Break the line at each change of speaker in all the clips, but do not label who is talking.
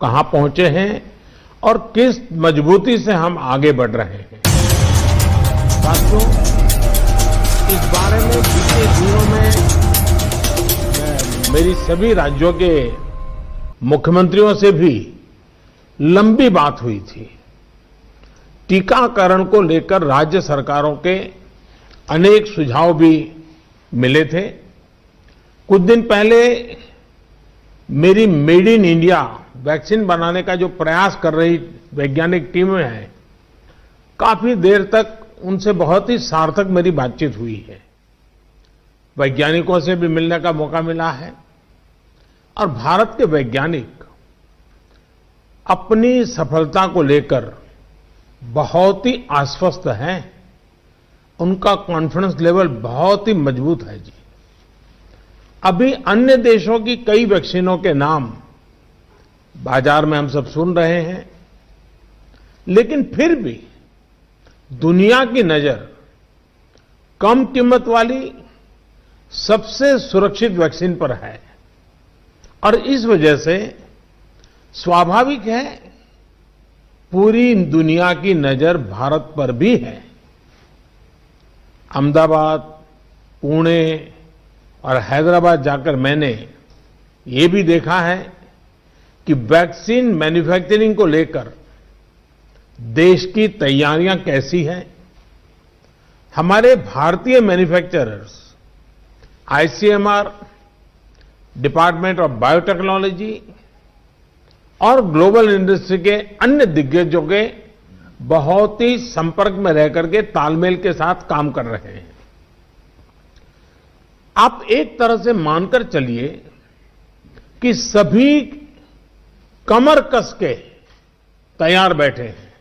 कहां पहुंचे हैं और किस मजबूती से हम आगे बढ़ रहे हैं। साथियों, इस बारे में बीते दिनों में मेरी सभी राज्यों के मुख्यमंत्रियों से भी लंबी बात हुई थी। टीकाकरण को लेकर राज्य सरकारों के अनेक सुझाव भी मिले थे। कुछ दिन पहले मेरी मेड इन इंडिया वैक्सीन बनाने का जो प्रयास कर रही वैज्ञानिक टीमें हैं, काफी देर तक उनसे बहुत ही सार्थक मेरी बातचीत हुई है। वैज्ञानिकों से भी मिलने का मौका मिला है और भारत के वैज्ञानिक अपनी सफलता को लेकर बहुत ही आश्वस्त हैं। उनका कॉन्फिडेंस लेवल बहुत ही मजबूत है जी। अभी अन्य देशों की कई वैक्सीनों के नाम बाजार में हम सब सुन रहे हैं, लेकिन फिर भी दुनिया की नजर कम कीमत वाली सबसे सुरक्षित वैक्सीन पर है और इस वजह से स्वाभाविक है पूरी दुनिया की नजर भारत पर भी है। अहमदाबाद, पुणे और हैदराबाद जाकर मैंने ये भी देखा है कि वैक्सीन मैन्युफैक्चरिंग को लेकर देश की तैयारियां कैसी हैं। हमारे भारतीय manufacturers, ICMR, department of biotechnology और ग्लोबल इंडस्ट्री के अन्य दिग्गजों के बहुत ही संपर्क में रह करके तालमेल के साथ काम कर रहे हैं। आप एक तरह से मानकर चलिए कि सभी कमर कस के तैयार बैठे हैं।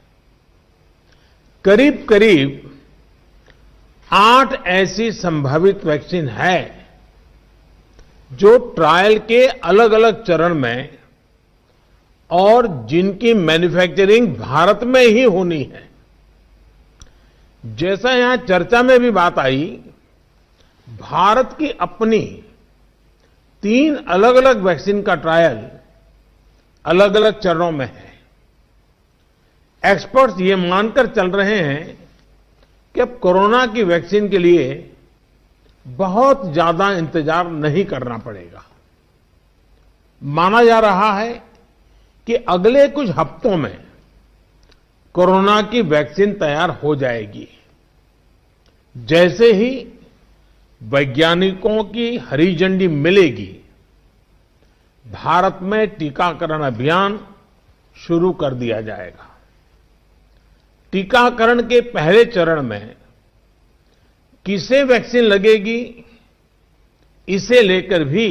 करीब करीब 8 ऐसी संभावित वैक्सीन है जो ट्रायल के अलग अलग चरण में और जिनकी मैन्युफैक्चरिंग भारत में ही होनी है। जैसा यहां चर्चा में भी बात आई, भारत की अपनी 3 अलग अलग वैक्सीन का ट्रायल अलग अलग चरणों में है। एक्सपर्ट्स ये मानकर चल रहे हैं कि अब कोरोना की वैक्सीन के लिए बहुत ज्यादा इंतजार नहीं करना पड़ेगा। माना जा रहा है कि अगले कुछ हफ्तों में कोरोना की वैक्सीन तैयार हो जाएगी। जैसे ही वैज्ञानिकों की हरी झंडी मिलेगी, भारत में टीकाकरण अभियान शुरू कर दिया जाएगा। टीकाकरण के पहले चरण में किसे वैक्सीन लगेगी, इसे लेकर भी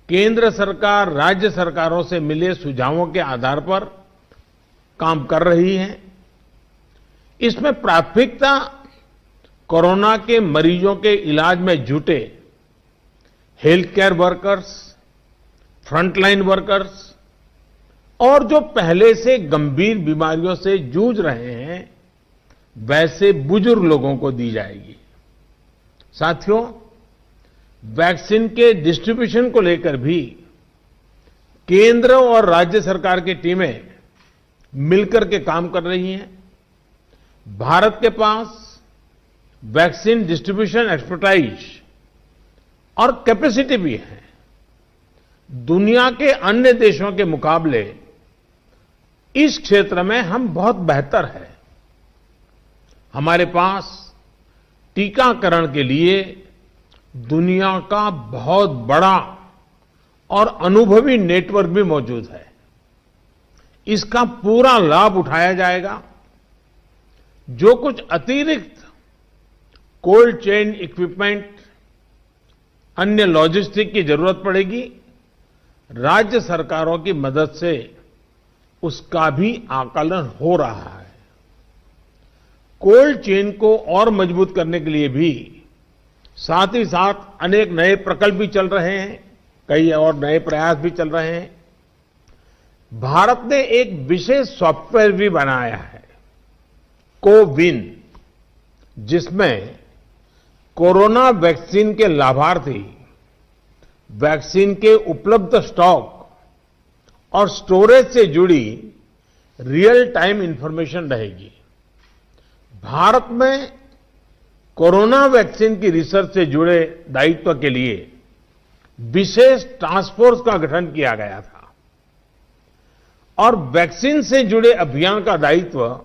केंद्र सरकार राज्य सरकारों से मिले सुझावों के आधार पर काम कर रही है। इसमें प्राथमिकता कोरोना के मरीजों के इलाज में जुटे health care workers, frontline workers और जो पहले से गंभीर बीमारियों से जूझ रहे हैं वैसे बुजुर्ग लोगों को दी जाएगी। साथियों, वैक्सीन के डिस्ट्रीब्यूशन को लेकर भी केंद्र और राज्य सरकार की टीमें मिलकर के काम कर रही हैं। भारत के पास वैक्सीन डिस्ट्रीब्यूशन एक्सपर्टाइज और कैपेसिटी भी है। दुनिया के अन्य देशों के मुकाबले इस क्षेत्र में हम बहुत बेहतर हैं। हमारे पास टीकाकरण के लिए दुनिया का बहुत बड़ा और अनुभवी नेटवर्क भी मौजूद है। इसका पूरा लाभ उठाया जाएगा। जो कुछ अतिरिक्त कोल्ड चेन इक्विपमेंट, अन्य लॉजिस्टिक की जरूरत पड़ेगी, राज्य सरकारों की मदद से उसका भी आकलन हो रहा है। कोल्ड चेन को और मजबूत करने के लिए भी साथ ही साथ अनेक नए प्रकल्प भी चल रहे हैं, कई और नए प्रयास भी चल रहे हैं। भारत ने एक विशेष सॉफ्टवेयर भी बनाया है, कोविन, जिसमें कोरोना वैक्सीन के लाभार्थी वैक्सीन के उपलब्ध स्टॉक और स्टोरेज से जुड़ी रियल टाइम इंफॉर्मेशन रहेगी। भारत में कोरोना वैक्सीन की रिसर्च से जुड़े दायित्व के लिए विशेष टास्क फोर्स का गठन किया गया था और वैक्सीन से जुड़े अभियान का दायित्व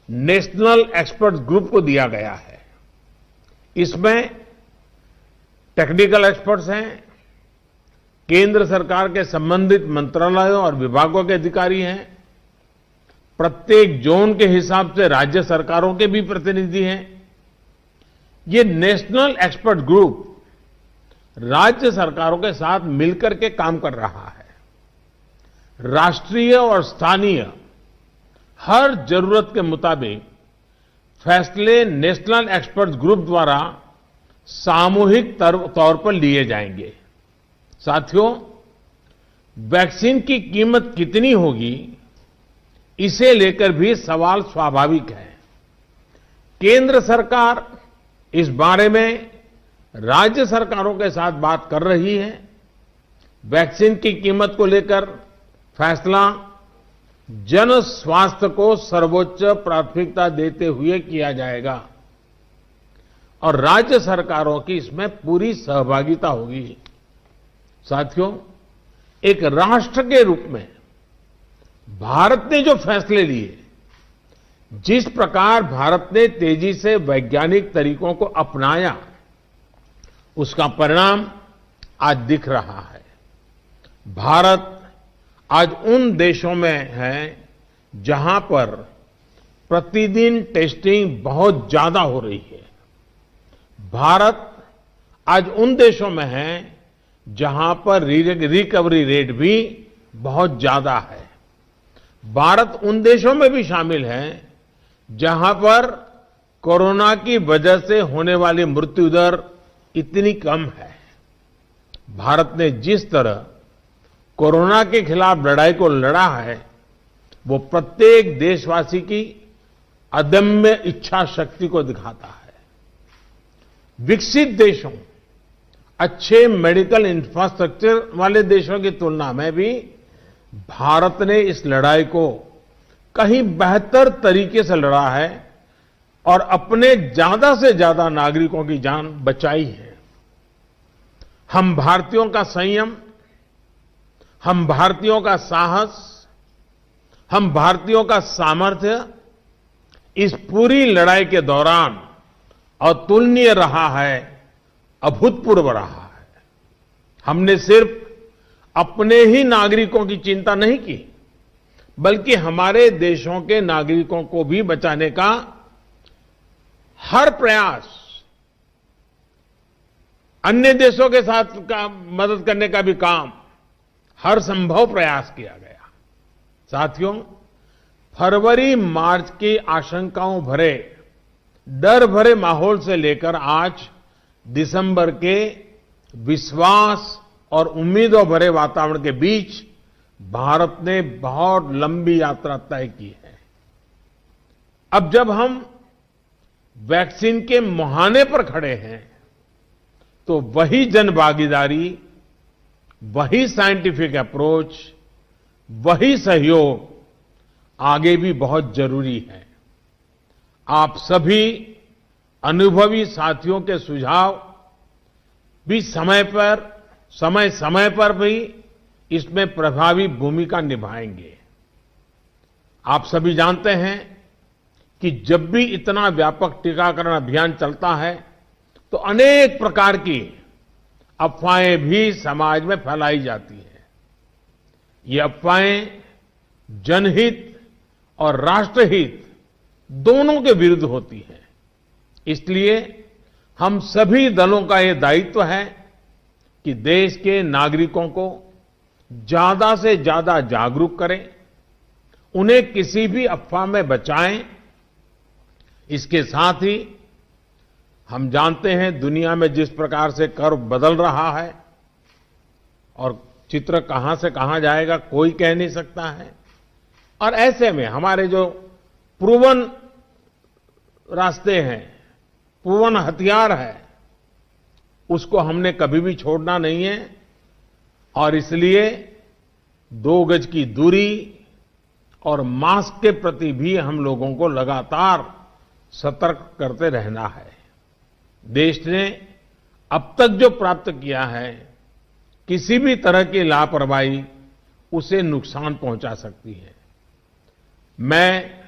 नेशनल एक्सपर्ट ग्रुप को दिया गया है। इसमें टेक्निकल एक्सपर्ट्स हैं, केंद्र सरकार के संबंधित मंत्रालयों और विभागों के अधिकारी हैं, प्रत्येक जोन के हिसाब से राज्य सरकारों के भी प्रतिनिधि हैं। ये नेशनल एक्सपर्ट ग्रुप राज्य सरकारों के साथ मिलकर के काम कर रहा है। राष्ट्रीय और स्थानीय हर जरूरत के मुताबिक फैसले नेशनल एक्सपर्ट ग्रुप द्वारा सामूहिक तौर पर लिए जाएंगे। साथियों, वैक्सीन की कीमत कितनी होगी, इसे लेकर भी सवाल स्वाभाविक है। केंद्र सरकार इस बारे में राज्य सरकारों के साथ बात कर रही है। वैक्सीन की कीमत को लेकर फैसला जन स्वास्थ्य को सर्वोच्च प्राथमिकता देते हुए किया जाएगा और राज्य सरकारों की इसमें पूरी सहभागिता होगी। साथियों, एक राष्ट्र के रूप में भारत ने जो फैसले लिए, जिस प्रकार भारत ने तेजी से वैज्ञानिक तरीकों को अपनाया, उसका परिणाम आज दिख रहा है। भारत आज उन देशों में है जहां पर प्रतिदिन टेस्टिंग बहुत ज्यादा हो रही है। भारत आज उन देशों में है जहां पर रिकवरी रेट भी बहुत ज्यादा है। भारत उन देशों में भी शामिल है जहां पर कोरोना की वजह से होने वाली मृत्यु दर इतनी कम है। भारत ने जिस तरह कोरोना के खिलाफ लड़ाई को लड़ा है, वो प्रत्येक देशवासी की अदम्य इच्छा शक्ति को दिखाता है। विकसित देशों, अच्छे मेडिकल इंफ्रास्ट्रक्चर वाले देशों की तुलना में भी भारत ने इस लड़ाई को कहीं बेहतर तरीके से लड़ा है और अपने ज्यादा से ज्यादा नागरिकों की जान बचाई है। हम भारतीयों का संयम, हम भारतीयों का साहस, हम भारतीयों का सामर्थ्य इस पूरी लड़ाई के दौरान अतुलनीय रहा है, अभूतपूर्व रहा है। हमने सिर्फ अपने ही नागरिकों की चिंता नहीं की, बल्कि हमारे देशों के नागरिकों को भी बचाने का हर प्रयास, अन्य देशों के साथ मदद करने का भी काम, हर संभव प्रयास किया गया। साथियों, फरवरी मार्च की आशंकाओं भरे, डर भरे माहौल से लेकर आज दिसंबर के विश्वास और उम्मीदों भरे वातावरण के बीच भारत ने बहुत लंबी यात्रा तय की है। अब जब हम वैक्सीन के मुहाने पर खड़े हैं, तो वही जन भागीदारी, वही साइंटिफिक अप्रोच, वही सहयोग आगे भी बहुत जरूरी है। आप सभी अनुभवी साथियों के सुझाव भी समय समय पर भी इसमें प्रभावी भूमिका निभाएंगे। आप सभी जानते हैं कि जब भी इतना व्यापक टीकाकरण अभियान चलता है, तो अनेक प्रकार की अफवाहें भी समाज में फैलाई जाती हैं। ये अफवाहें जनहित और राष्ट्रहित दोनों के विरुद्ध होती हैं। इसलिए हम सभी दलों का ये दायित्व है कि देश के नागरिकों को ज्यादा से ज्यादा जागरूक करें, उन्हें किसी भी अफवाह में बचाएं। इसके साथ ही हम जानते हैं दुनिया में जिस प्रकार से कर्व बदल रहा है और चित्र कहां से कहां जाएगा कोई कह नहीं सकता है, और ऐसे में हमारे जो प्रूवन रास्ते हैं, प्रूवन हथियार है, उसको हमने कभी भी छोड़ना नहीं है। और इसलिए 2 गज की दूरी और मास्क के प्रति भी हम लोगों को लगातार सतर्क करते रहना है। देश ने अब तक जो प्राप्त किया है, किसी भी तरह की लापरवाही उसे नुकसान पहुंचा सकती है। मैं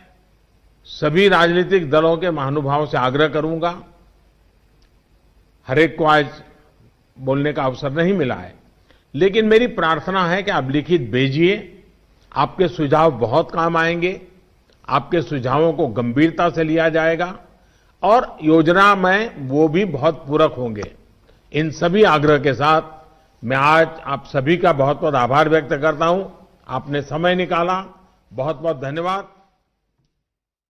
सभी राजनीतिक दलों के महानुभावों से आग्रह करूंगा, हर एक को आज बोलने का अवसर नहीं मिला है, लेकिन मेरी प्रार्थना है कि आप लिखित भेजिए। आपके सुझाव बहुत काम आएंगे, आपके सुझावों को गंभीरता से लिया जाएगा और योजना में वो भी बहुत पूरक होंगे। इन सभी आग्रह के साथ मैं आज आप सभी का बहुत बहुत आभार व्यक्त करता हूं। आपने समय निकाला, बहुत बहुत धन्यवाद।